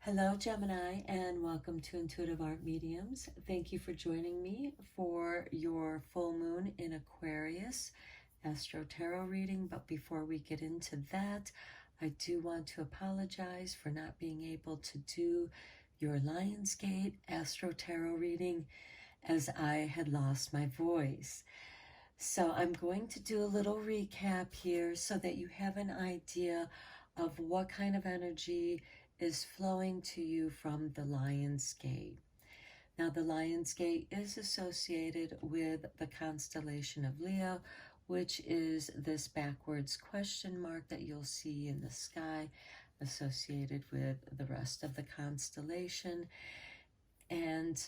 Hello, Gemini, and welcome to Intuitive Art Mediums. Thank you for joining me for your full moon in Aquarius Astro-Tarot reading. But before we get into that, I do want to apologize for not being able to do your Lionsgate Astro-Tarot reading as I had lost my voice. So I'm going to do a little recap here so that you have an idea of what kind of energy is flowing to you from the Lion's Gate. Now, the Lion's Gate is associated with the constellation of Leo, which is this backwards question mark that you'll see in the sky associated with the rest of the constellation. And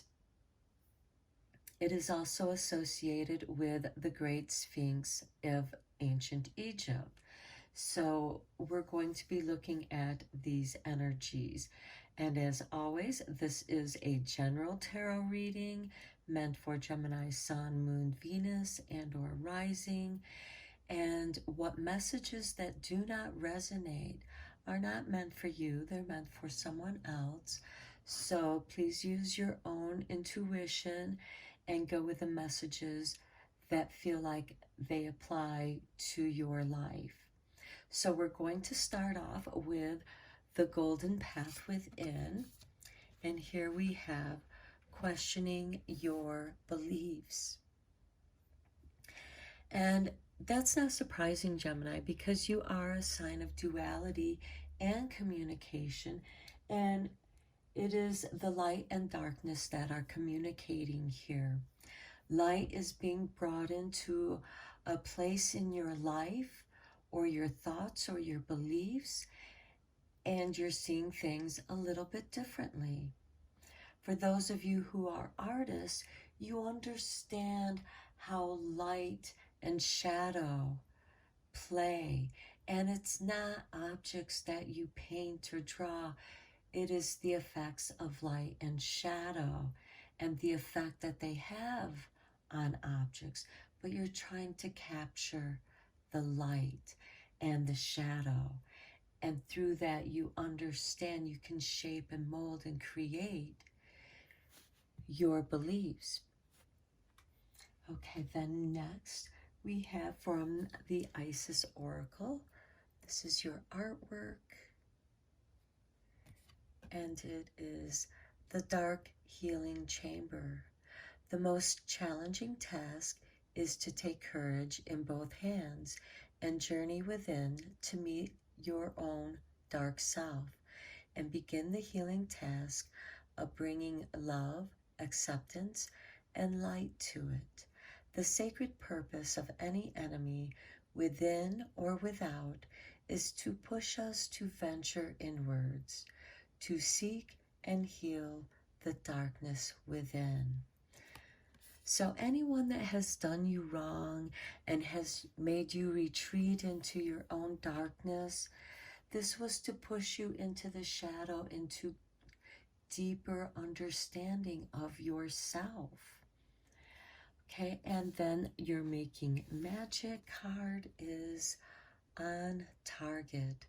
it is also associated with the Great Sphinx of ancient Egypt. So we're going to be looking at these energies. And as always, this is a general tarot reading meant for Gemini, Sun, Moon, Venus, and or Rising. And what messages that do not resonate are not meant for you. They're meant for someone else. So please use your own intuition and go with the messages that feel like they apply to your life. So we're going to start off with the golden path within. And here we have questioning your beliefs. And that's not surprising, Gemini, because you are a sign of duality and communication. And it is the light and darkness that are communicating here. Light is being brought into a place in your life or your thoughts or your beliefs, and you're seeing things a little bit differently. For those of you who are artists, you understand how light and shadow play, and it's not objects that you paint or draw. It is the effects of light and shadow and the effect that they have on objects, but you're trying to capture the light and the shadow, and through that you understand you can shape and mold and create your beliefs. Okay, then next we have from the Isis Oracle. This is your artwork, and it is the Dark Healing Chamber. The most challenging task is to take courage in both hands and journey within to meet your own dark self and begin the healing task of bringing love, acceptance, and light to it. The sacred purpose of any enemy, within or without, is to push us to venture inwards, to seek and heal the darkness within. So anyone that has done you wrong and has made you retreat into your own darkness, this was to push you into the shadow, into deeper understanding of yourself. Okay, and then your Making Magic card is on target.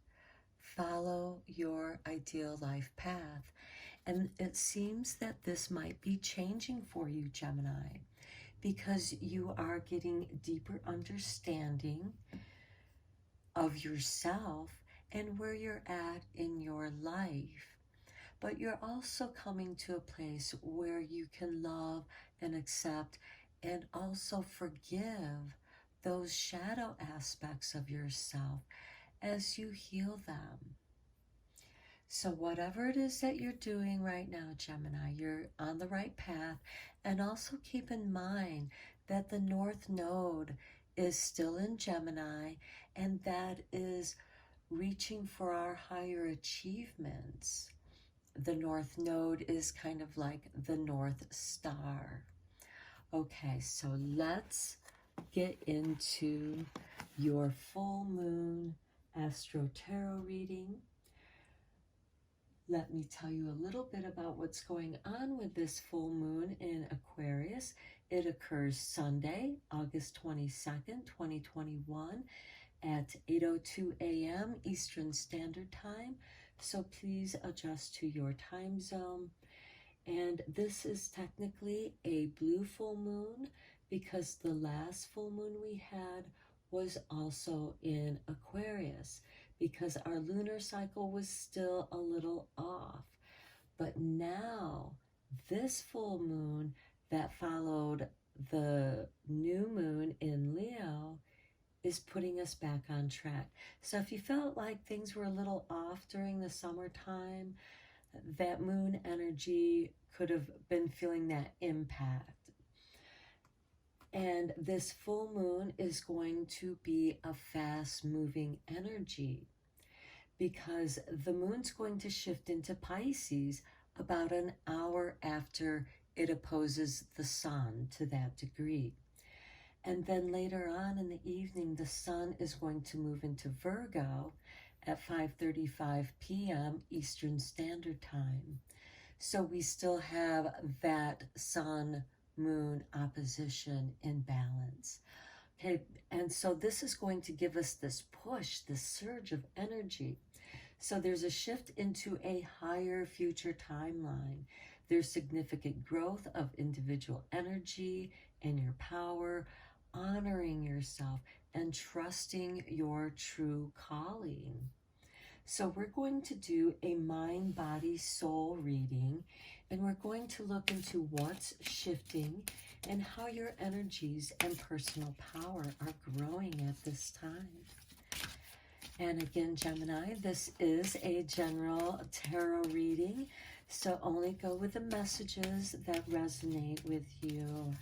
Follow your ideal life path. And it seems that this might be changing for you, Gemini, because you are getting deeper understanding of yourself and where you're at in your life. But you're also coming to a place where you can love and accept and also forgive those shadow aspects of yourself as you heal them. So whatever it is that you're doing right now, Gemini, you're on the right path. And also keep in mind that the North Node is still in Gemini, and that is reaching for our higher achievements. The North Node is kind of like the North Star. Okay, so let's get into your full moon Astro-Tarot reading. Let me tell you a little bit about what's going on with this full moon in Aquarius. It occurs Sunday, August 22nd, 2021 at 8:02 a.m. Eastern Standard Time, So please adjust to your time zone. And this is technically a blue full moon because the last full moon we had was also in Aquarius because our lunar cycle was still a little off. But now this full moon that followed the new moon in Leo is putting us back on track. So if you felt like things were a little off during the summertime, that moon energy could have been feeling that impact. And this full moon is going to be a fast moving energy because the moon's going to shift into Pisces about an hour after it opposes the sun to that degree. And then later on in the evening, the sun is going to move into Virgo at 5:35 p.m. Eastern Standard Time. So we still have that sun-moon opposition in balance. Okay, and so this is going to give us this push, this surge of energy. So there's a shift into a higher future timeline. There's significant growth of individual energy and your power, honoring yourself and trusting your true calling. So we're going to do a mind, body, soul reading, and we're going to look into what's shifting and how your energies and personal power are growing at this time. And again, Gemini, this is a general tarot reading, so only go with the messages that resonate with you.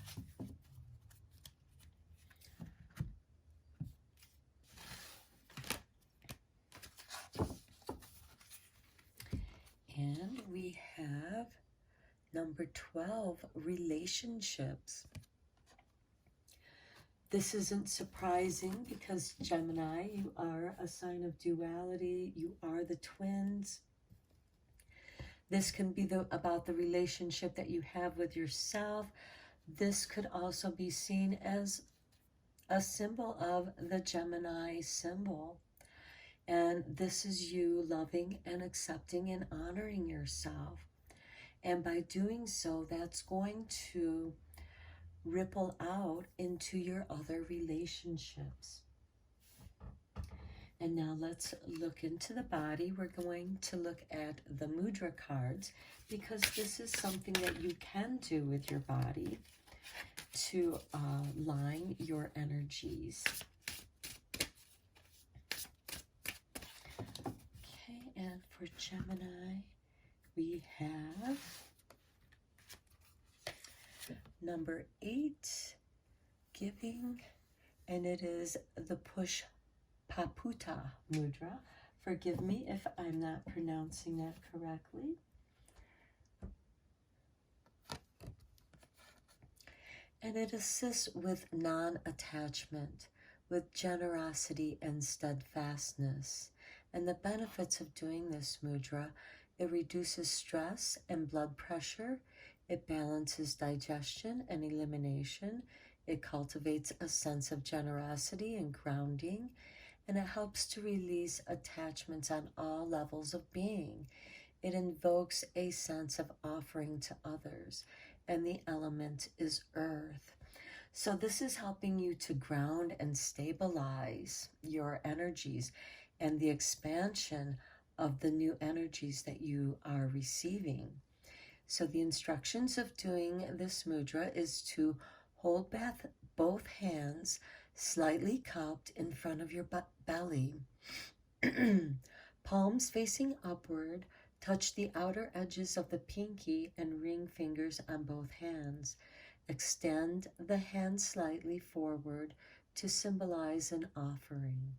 And we have number 12, relationships. This isn't surprising because Gemini, you are a sign of duality. You are the twins. This can be about the relationship that you have with yourself. This could also be seen as a symbol of the Gemini symbol. And this is you loving and accepting and honoring yourself. And by doing so, that's going to ripple out into your other relationships. And now let's look into the body. We're going to look at the mudra cards because this is something that you can do with your body to line your energies. Okay, and for Gemini, we have number 8, giving, and it is the Push Paputa mudra. Forgive me if I'm not pronouncing that correctly. And it assists with non-attachment, with generosity and steadfastness. And the benefits of doing this mudra: it reduces stress and blood pressure, it balances digestion and elimination, it cultivates a sense of generosity and grounding, and it helps to release attachments on all levels of being. It invokes a sense of offering to others, and the element is earth. So this is helping you to ground and stabilize your energies and the expansion of the new energies that you are receiving. So the instructions of doing this mudra is to hold both hands slightly cupped in front of your belly. Palms facing upward, touch the outer edges of the pinky and ring fingers on both hands. Extend the hand slightly forward to symbolize an offering.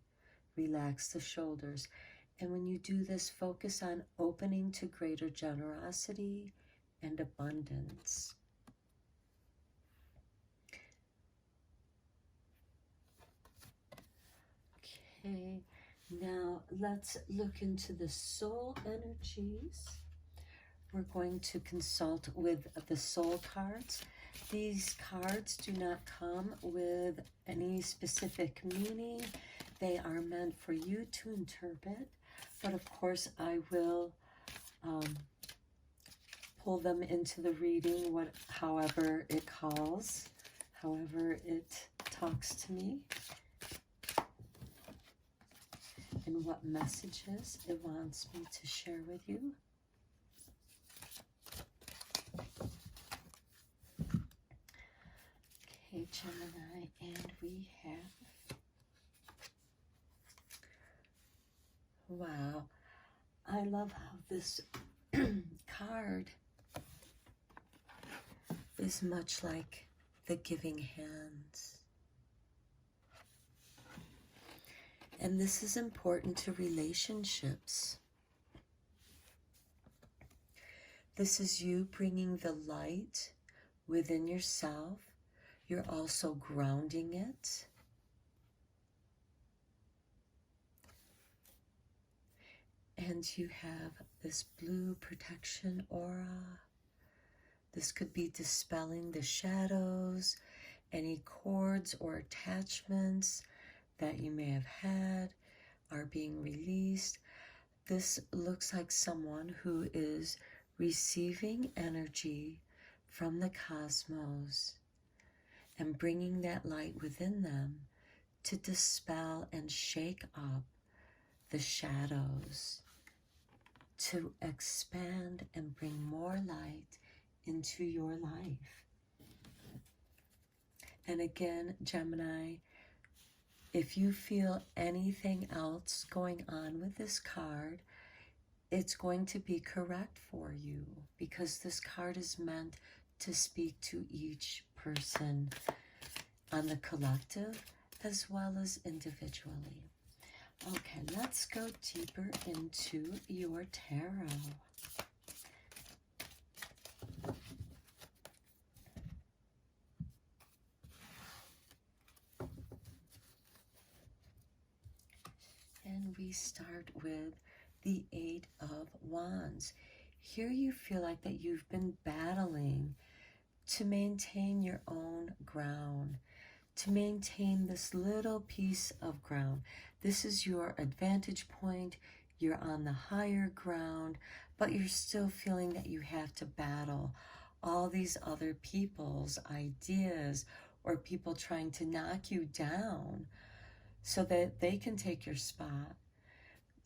Relax the shoulders. And when you do this, focus on opening to greater generosity and abundance. Okay, now let's look into the soul energies. We're going to consult with the soul cards. These cards do not come with any specific meaning. They are meant for you to interpret. But of course, I will pull them into the reading, however it calls, however it talks to me, and what messages it wants me to share with you. Okay, Gemini, and we have, wow, I love how this card is much like the giving hands. And this is important to relationships. This is you bringing the light within yourself. You're also grounding it. And you have this blue protection aura. This could be dispelling the shadows, any cords or attachments that you may have had are being released. This looks like someone who is receiving energy from the cosmos and bringing that light within them to dispel and shake up the shadows, to expand and bring more light into your life. And again, Gemini, if you feel anything else going on with this card, it's going to be correct for you, because this card is meant to speak to each person on the collective as well as individually. Okay, let's go deeper into your tarot. And we start with the Eight of Wands. Here you feel like that you've been battling to maintain your own ground, to maintain this little piece of ground. This is your advantage point. You're on the higher ground, but you're still feeling that you have to battle all these other people's ideas or people trying to knock you down so that they can take your spot.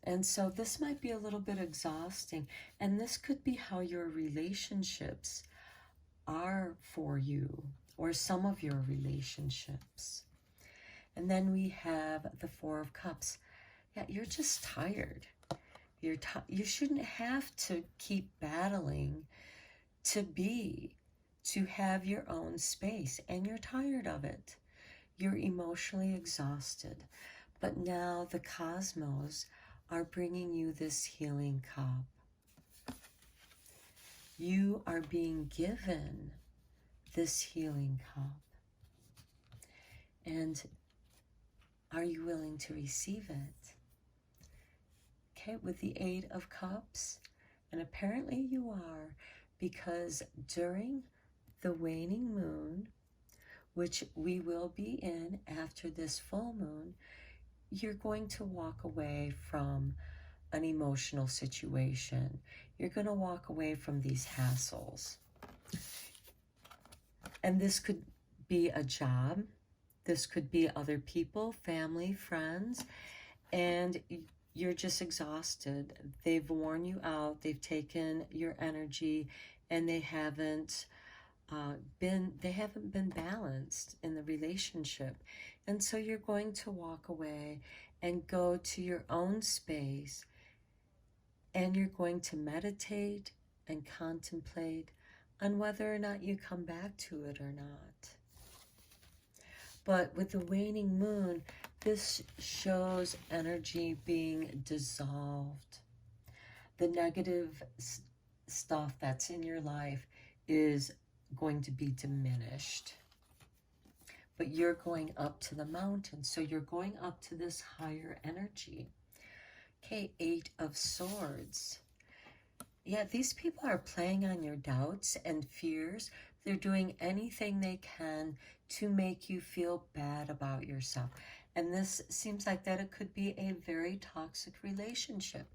And so this might be a little bit exhausting, and this could be how your relationships are for you, or some of your relationships. And then we have the Four of Cups. Yeah, you're just tired. You shouldn't have to keep battling to have your own space, and you're tired of it. You're emotionally exhausted. But now the cosmos are bringing you this healing cup. You are being given this healing cup. And are you willing to receive it? Okay, with the Eight of Cups, and apparently you are, because during the waning moon, which we will be in after this full moon, you're going to walk away from an emotional situation. You're going to walk away from these hassles. And this could be a job. This could be other people, family, friends, and you're just exhausted. They've worn you out. They've taken your energy, and they haven't been balanced in the relationship. And so you're going to walk away and go to your own space, and you're going to meditate and contemplate on whether or not you come back to it or not. But with the waning moon, this shows energy being dissolved. The negative stuff that's in your life is going to be diminished. But you're going up to the mountain, so you're going up to this higher energy. Okay, Eight of Swords. Yeah, these people are playing on your doubts and fears. They're doing anything they can to make you feel bad about yourself. And this seems like that it could be a very toxic relationship,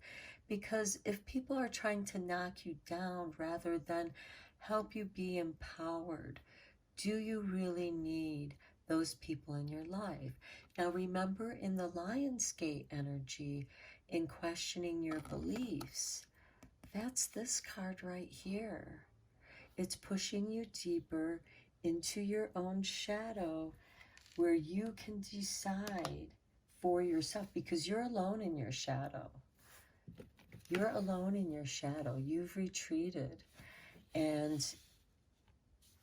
because if people are trying to knock you down rather than help you be empowered, do you really need those people in your life? Now remember, in the Lionsgate energy, in questioning your beliefs, that's this card right here. It's pushing you deeper into your own shadow, where you can decide for yourself, because you're alone in your shadow. You're alone in your shadow. You've retreated, and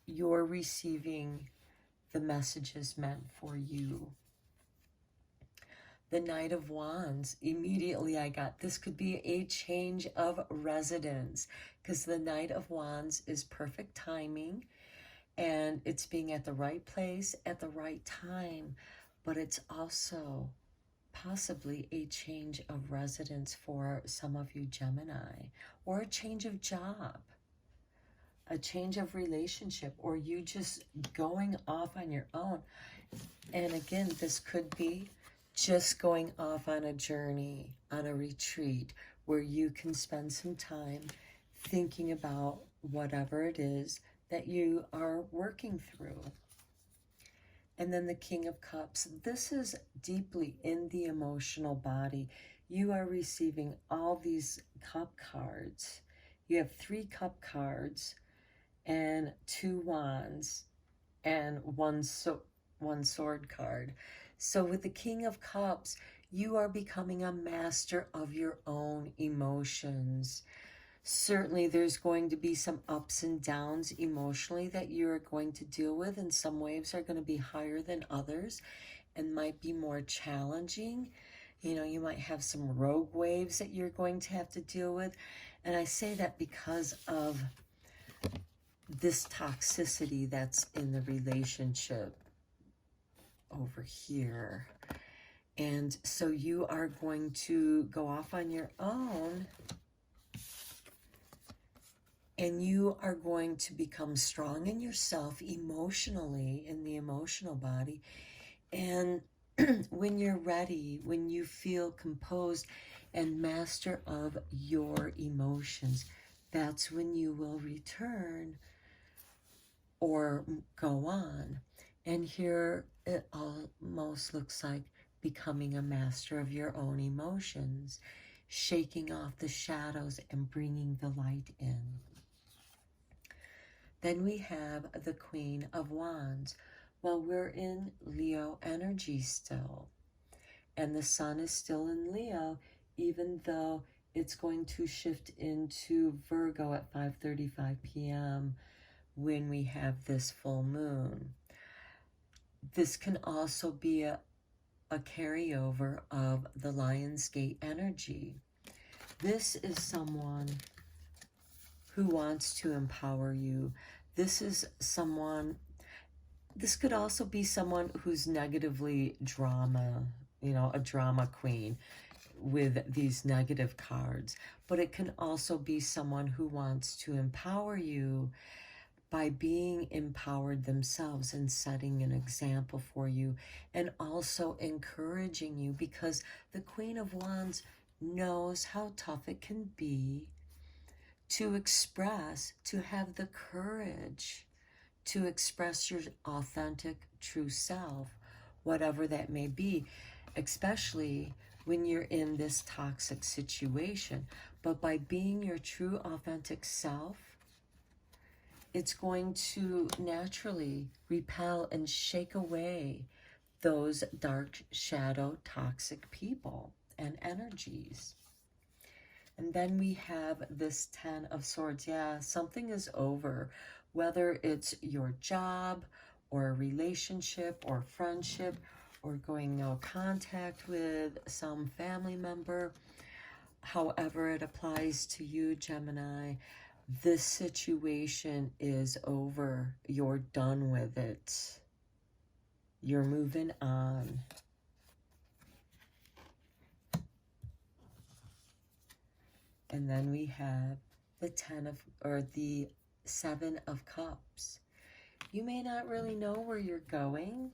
you're receiving the messages meant for you. The Knight of Wands, immediately I got, this could be a change of residence, because the Knight of Wands is perfect timing, and it's being at the right place at the right time, but it's also possibly a change of residence for some of you Gemini, or a change of job, a change of relationship, or you just going off on your own. And again, this could be just going off on a journey, on a retreat, where you can spend some time thinking about whatever it is that you are working through. And then the King of Cups. This is deeply in the emotional body. You are receiving all these cup cards. You have 3 cup cards and 2 wands and one sword card. So with the King of Cups, you are becoming a master of your own emotions. Certainly there's going to be some ups and downs emotionally that you're going to deal with, and some waves are going to be higher than others and might be more challenging. You know, you might have some rogue waves that you're going to have to deal with. And I say that because of this toxicity that's in the relationship over here. And so you are going to go off on your own, and you are going to become strong in yourself emotionally, in the emotional body. And when you're ready, when you feel composed and master of your emotions, that's when you will return or go on. And here it almost looks like becoming a master of your own emotions, shaking off the shadows and bringing the light in. Then we have the Queen of Wands. Well, we're in Leo energy still, and the sun is still in Leo, even though it's going to shift into Virgo at 5:35 p.m. when we have this full moon. This can also be a carryover of the Lionsgate energy. This is someone who wants to empower you. This is someone, this could also be someone who's negatively drama, you know, a drama queen with these negative cards. But it can also be someone who wants to empower you by being empowered themselves and setting an example for you, and also encouraging you, because the Queen of Wands knows how tough it can be to express, to have the courage to express your authentic, true self, whatever that may be, especially when you're in this toxic situation. But by being your true, authentic self, it's going to naturally repel and shake away those dark shadow toxic people and energies. And then we have this 10 of Swords. Yeah, something is over, whether it's your job or a relationship or friendship, or going no contact with some family member. However it applies to you, Gemini, this situation is over. You're done with it. You're moving on. And then we have the 7 of Cups. You may not really know where you're going,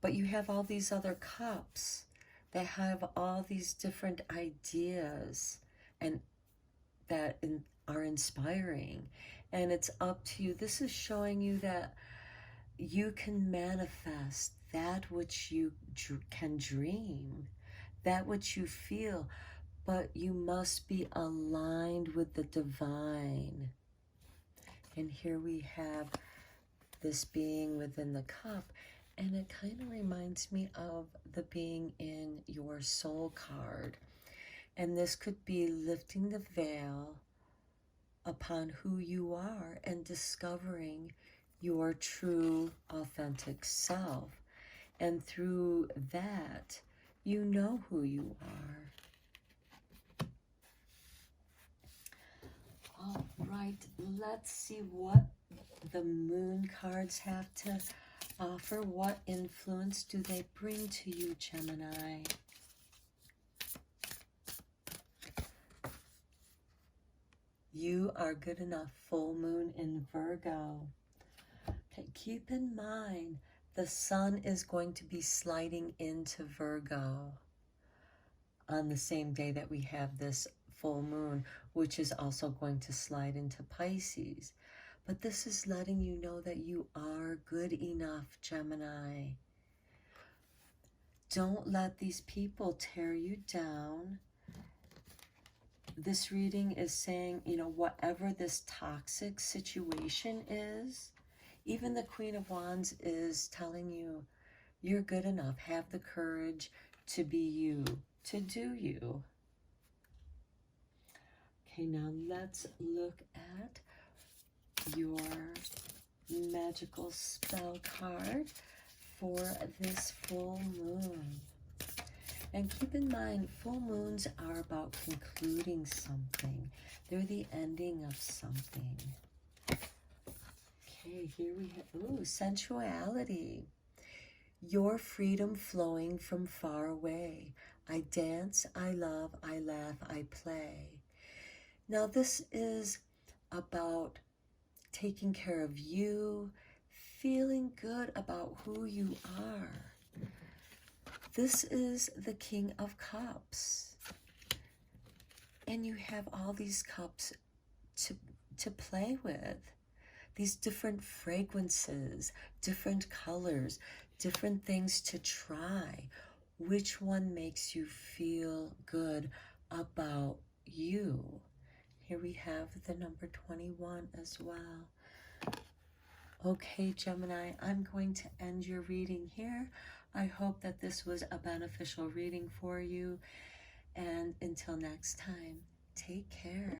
But you have all these other cups that have all these different ideas and that are inspiring. And it's up to you. This is showing you that you can manifest that which you can dream, that which you feel, but you must be aligned with the divine. And here we have this being within the cup, and it kind of reminds me of the being in your soul card. And this could be lifting the veil upon who you are and discovering your true, authentic self. And through that, you know who you are. All right, let's see what the moon cards have to offer. What influence do they bring to you, Gemini? You are good enough. Full moon in Virgo. Okay, keep in mind the sun is going to be sliding into Virgo on the same day that we have this full moon, which is also going to slide into Pisces. But this is letting you know that you are good enough, Gemini. Don't let these people tear you down. This reading is saying, you know, whatever this toxic situation is, even the Queen of Wands is telling you, you're good enough. Have the courage to be you, to do you. Okay, now let's look at your magical spell card for this full moon. And keep in mind, full moons are about concluding something. They're the ending of something. Okay, here we have, ooh, sensuality. Your freedom flowing from far away. I dance, I love, I laugh, I play. Now this is about taking care of you, feeling good about who you are. This is the King of Cups. And you have all these cups to play with. These different fragrances, different colors, different things to try. Which one makes you feel good about you? Here we have the number 21 as well. Okay, Gemini, I'm going to end your reading here. I hope that this was a beneficial reading for you. And until next time, take care.